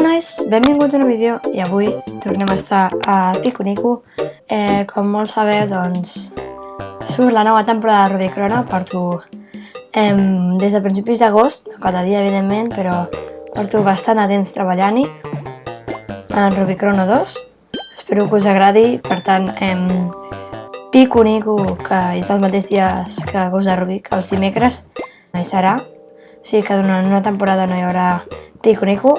nois, benvinguts a un vídeo i avui tornem a estar a Pikuniku. Com molts sabeu, doncs, surt la nova temporada de Rubik Chrono. Porto des de principis d'agost, no cada dia evidentment, però porto bastant de temps treballant-hi en Rubik Chrono 2. Espero que us agradi. Per tant, Pikuniku, que és els mateixos dies que Ghost de Rubik, els dimecres, no hi serà. O sigui que durant una temporada no hi haurà Pikuniku.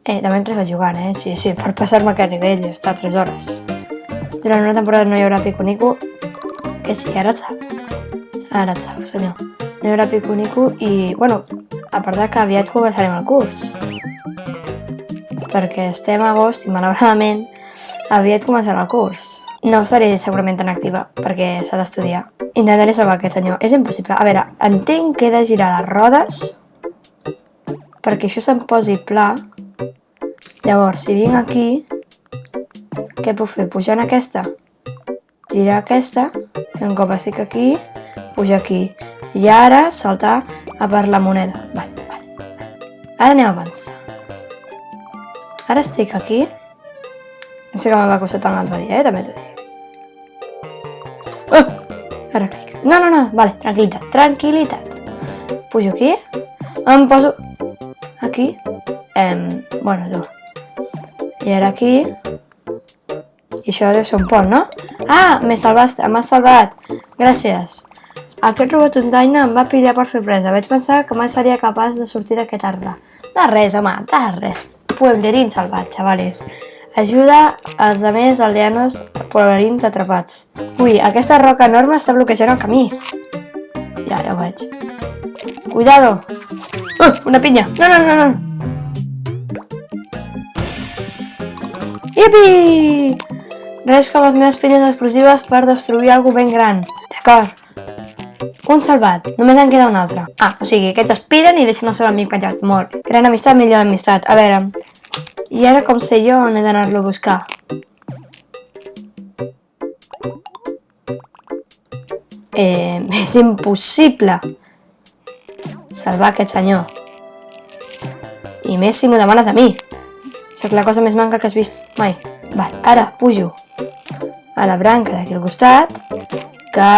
De mentre vaig jugant, Sí, per passar-me aquest nivell i estar 3 hores. Durant una temporada no hi haurà Pikuniku. Que sí, ara et salvo, senyor. No hi haurà Pikuniku i, bueno, a part de que aviat començarem el curs. Perquè estem a agost i, malauradament, aviat començarà el curs. No seré segurament tan activa, perquè s'ha d'estudiar. Intentaré salvar aquest senyor. És impossible. A veure, entenc que he de girar les rodes perquè això se'm posi pla. Llavors, si vinc aquí, què puc fer? Pujar en aquesta, girar aquesta, i un cop estic aquí, pujar aquí. I ara saltar a per la moneda. Vale. Ara anem a avançar. Ara estic aquí. No sé que me va costar tant l'altre dia, també t'ho dic. Ara caic. No, vale, tranquil·litat. Pujo aquí, em poso aquí. Bueno, tu. I ara aquí. I això deu ser un pont, no? Ah, m'has salvat. Gràcies. Aquest robot untaina em va pillar per sorpresa. Vaig pensar que mai seria capaç de sortir d'aquest arbre. De res, home, de res. Pueblerín salvat, xavales. Ajuda als altres aldeanos pueblerins atrapats. Ui, aquesta roca enorme està bloquejant el camí. Ja ho veig. Cuidado. Una pinya. No. Ipi! Res com les meves pinyes explosives per destruir algú ben gran. D'acord. Un salvat. Només en queda un altre. O sigui, aquests aspiren i deixen el seu amic penjat. Molt bé. Gran amistat, millor amistat. A veure, i ara com sé jo on he d'anar-lo a buscar? És impossible salvar aquest senyor. I més si m'ho demanes a mi. Soc la cosa més manca que has vist mai. Va, ara pujo a la branca d'aquí al costat, que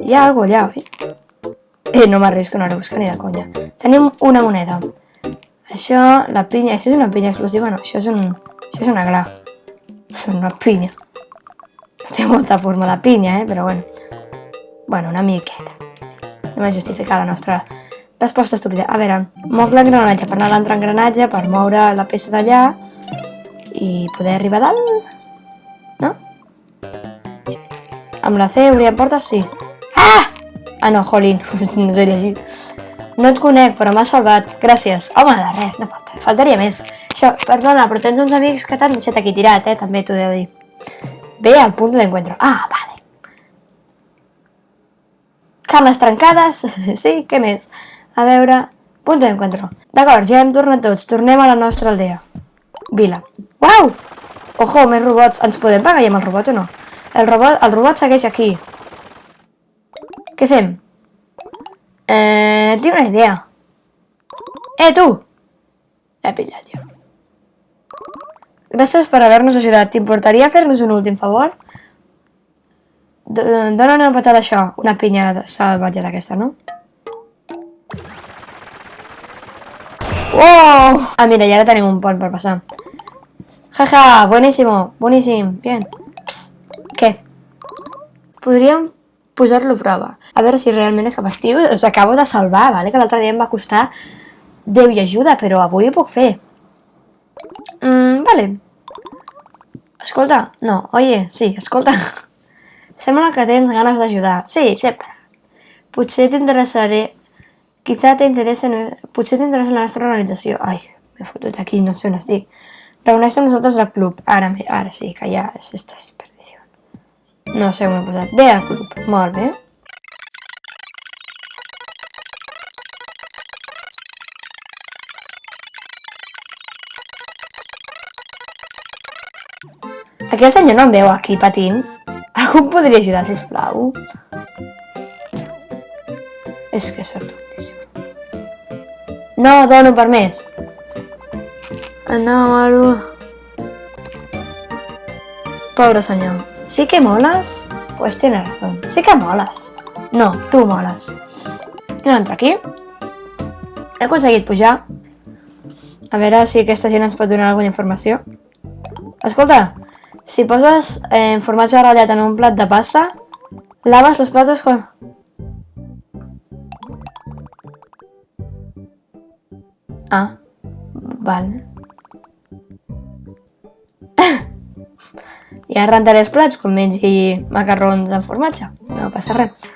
hi ha alguna allà, oi? No m'arrisco, no l'he buscat ni de conya. Tenim una moneda. Això, la pinya, això és una pinya explosiva? No, això és una gra. Una pinya. No té molta forma de pinya, però bueno. Bueno, una miqueta. Anem a justificar la nostra resposta estúpida. A veure, moc l'engranatge per anar a l'altre engranatge, per moure la peça d'allà i poder arribar a dalt, no? Amb la C obríem portes? Sí. No, jolín, no sé llegir. No et conec, però m'has salvat. Gràcies. Home, de res, no falta. Faltaria més. Això, perdona, però tens uns amics que t'han deixat aquí tirat, també t'ho he de dir. Ve al punto de encuentro. Vale. Cames trencades? Sí, què més? A veure... Punto de encuentro. D'acord, ja hem tornat tots. Tornem a la nostra aldea. Vila. Uau! Ojo, més robots. Ens podem pegar amb el robot o no? El robot segueix aquí. Què fem? Tinc una idea. Tu! He pillat jo. Gràcies per haver-nos ajudat. T'importaria fer-nos un últim favor? Dóna una patada això. Una pinya salvatge d'aquesta, no? ¡Wow! Mira, y ahora tenemos un pont per passar. Jaja, bueníssim, bien. Psst, què? Podríem posar-lo a prova. A veure si realment és capaç. Tio, us acabo de salvar, vale? Que l'altre dia em va costar Déu i ajuda, però avui ho puc fer. Vale. Escolta, no, oye, sí, escolta. Sembla que tens ganes d'ajudar. Sí, sempre. Potser t'interessaré... Potser t'interessa la nostra organització. Ai, m'he fotut aquí, no sé on estic. Reuneix amb nosaltres al club. Ara sí, que ja és esta desperdició. No sé on m'he posat. Ve al club. Molt bé. Aquell senyor no em veu aquí patint? Algú em podria ajudar, sisplau? És que soc tontíssima. No dono per més. Anómalo. Pobre senyor. Sí que moles? Pues tiene razón. Sí que moles. No, tu moles. Anem a entrar aquí. He aconseguit pujar. A veure si aquesta gent ens pot donar alguna informació. Escolta, si poses formatge ratllat en un plat de pasta, laves los platos con... Ah, vale. Ja rentaré els plats quan mengi macarrons amb formatge. No passa res.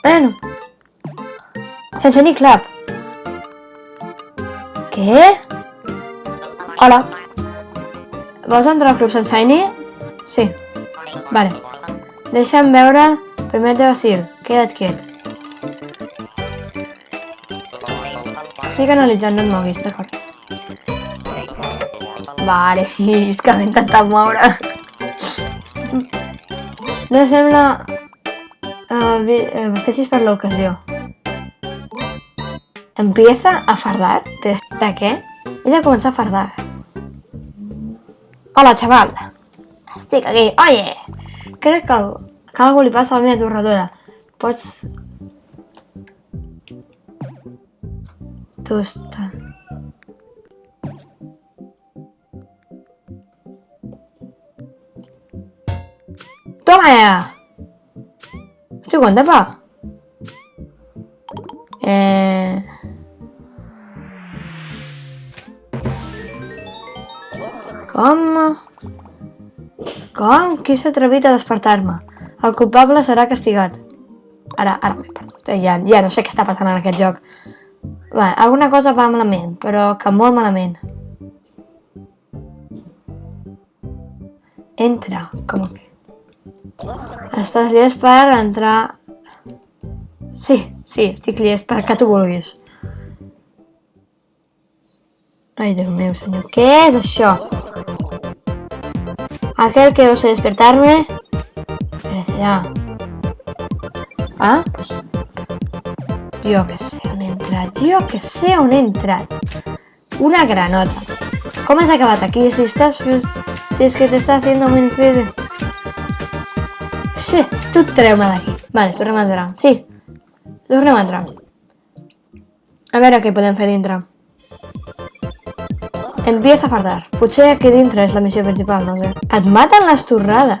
Bueno. Sense ni clap. Què? Hola. Vols entrar al club Sunshiny? Sí. Vale. Deixa'm veure... Primer de Basil. Queda't quiet. Estic analitzant, no et moguis, d'acord. Vale, és que m'he intentat moure. No sembla... Vesteixis per l'ocasió. Empieza a fardar? De què? He de començar a fardar. Hola, xaval. Estic aquí. Oye! Crec que algú li passa a la meva torradora. Pots... Tosta. ¡Toma ya! Estoy con tapa. Com? Com? Qui s'ha atrevit a despertar-me? El culpable serà castigat. Ara m'he perdut. Ja no sé què està passant en aquest joc. Bé, alguna cosa va malament, però que molt malament. Entra, com que... Estàs llest per entrar... Sí, estic llest per que tu vulguis. Ai, Déu meu, senyor, què és això? Aquel que ose despertarme... Merecerá. Ah, pues... Jo que sé on he entrat. Una granota. Com has acabat aquí? Si es que te está haciendo muy difícil... Sí, tu treu-me d'aquí. Vale, tornem a entrar. Sí, tornem a entrar. A veure què podem fer dintre. Empieza a fardar. Potser aquí dintre és la missió principal, no sé. Et maten les torrades.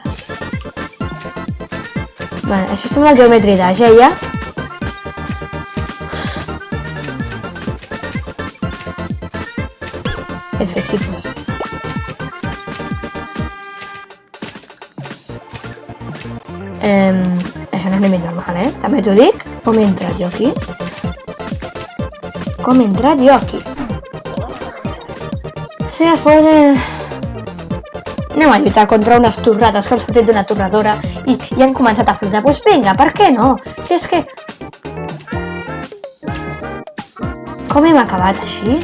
Vale, això sembla el Geometry Dash, ja? F, chicos. Això no és nivell normal, També t'ho dic. Com he entrat jo aquí? Sí, anem a lluitar contra unes torrades que han sortit d'una torradora i han començat a flotar. Doncs vinga, per què no? Si és que... Com hem acabat així?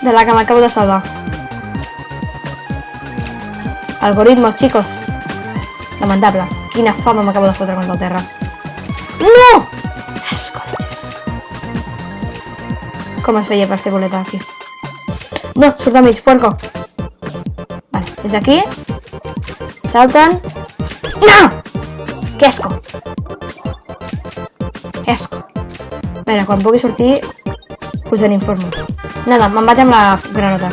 De la que m'acabo de salvar. Algoritmos, chicos. Lamentable. Quina fama m'acabo de fotre contra el terra. No! Escoltes. Com es feia per fer boleta aquí? No, surt al mig, puerco. Vale, des d'aquí. Salten. No! Que asco. A veure, quan pugui sortir us en informo. Nada, me'n vaig amb la granota.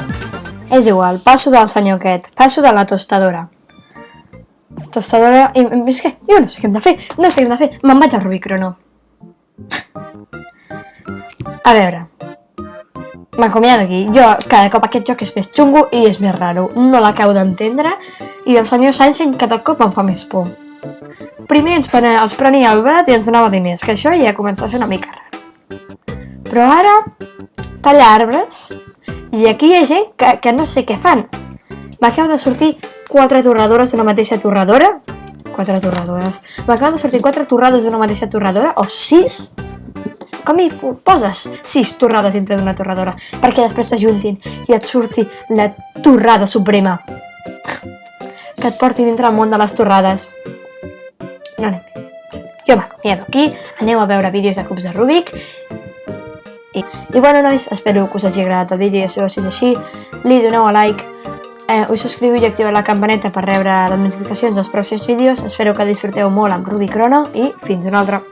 És igual, passo del senyor aquest, passo de la tostadora. Tostadora... És que jo no sé què hem de fer, me'n vaig al Rubicrono. A veure, m'acomiado d'aquí. Jo, cada cop aquest joc és més xungo i és més raro. No l'acabo d'entendre i el senyor Sunshine cada cop em fa més por. Primer els prenia al brat i ens donava diners, que això ja comença a ser una mica raro. Però ara, talla arbres... I aquí hi ha gent que no sé què fan. M'acaba de sortir 4 torradores d'una mateixa torradora. 4 torradores. M'acaben de sortir 4 torrades d'una mateixa torradora. O 6. Com hi poses 6 torrades dintre d'una torradora? Perquè després s'ajuntin i et surti la torrada suprema. Que et porti dintre el món de les torrades. No anem bé. jo m'acomiado aquí, aneu a veure vídeos de cubs de Rubik. I bueno, nois, espero que us hagi agradat el vídeo, si és així, li doneu a like, us subscriviu i activeu la campaneta per rebre les notificacions dels pròxims vídeos. Espero que disfruteu molt amb Rubik Chrono i fins una altra.